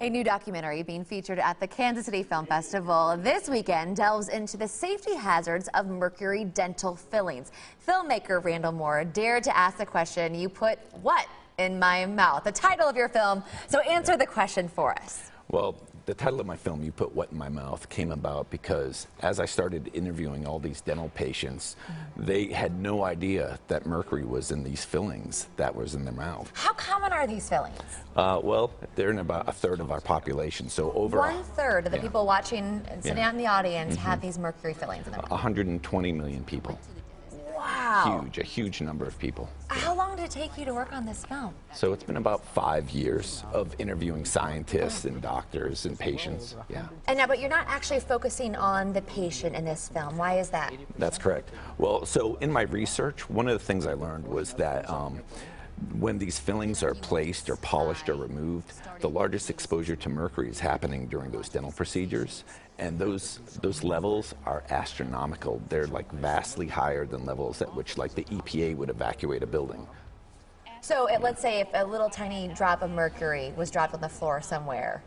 A new documentary being featured at the Kansas City Film Festival this weekend delves into the safety hazards of mercury dental fillings. Filmmaker Randall Moore dared to ask the question, "You put what in my mouth?" The title of your film, so answer the question for us. Well, the title of my film, "You Put What in My Mouth," came about because as I started interviewing all these dental patients, they had no idea that mercury was in these fillings that was in their mouth. How common are these fillings? Well, they're in about a third of our population, so over 1/3 of the people watching and sitting out in the audience have these mercury fillings in their mouth. 120 million people. Wow. A huge number of people. How long did it take you to work on this film? So it's been about 5 years of interviewing scientists and doctors and patients. Yeah. And now, but you're not actually focusing on the patient in this film. Why is that? That's correct. Well, so in my research, one of the things I learned was that when these fillings are placed or polished or removed, the largest exposure to mercury is happening during those dental procedures. And those levels are astronomical. They're like vastly higher than levels at which like the EPA would evacuate a building. So let's say if a little tiny drop of mercury was dropped on the floor somewhere,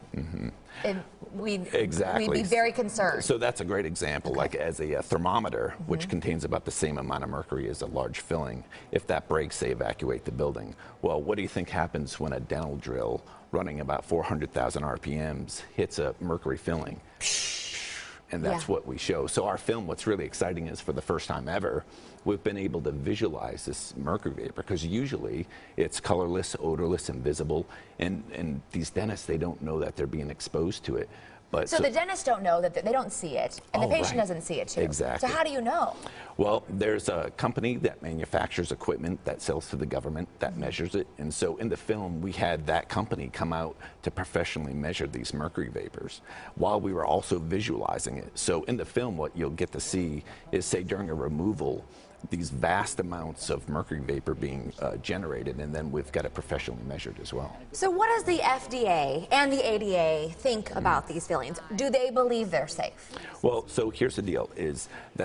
we'd be very concerned. So that's a great example. Okay. Like as a thermometer, which contains about the same amount of mercury as a large filling, if that breaks, they evacuate the building. Well, what do you think happens when a dental drill running about 400,000 RPMs hits a mercury filling? And that's what we show. So our film, what's really exciting is for the first time ever, we've been able to visualize this mercury vapor, because usually it's colorless, odorless, invisible, and these dentists, they don't know that they're being exposed to it. But so the dentists don't know that they don't see it, and the patient doesn't see it too. Exactly. So how do you know? Well, there's a company that manufactures equipment that sells to the government that measures it, and so in the film we had that company come out to professionally measure these mercury vapors while we were also visualizing it. So in the film what you'll get to see is, say, during a removal, these vast amounts of mercury vapor being generated, and then we've got it professionally measured as well. So what does the FDA and the ADA think about these fillings? Do they believe they're safe? Well, so here's the deal, is that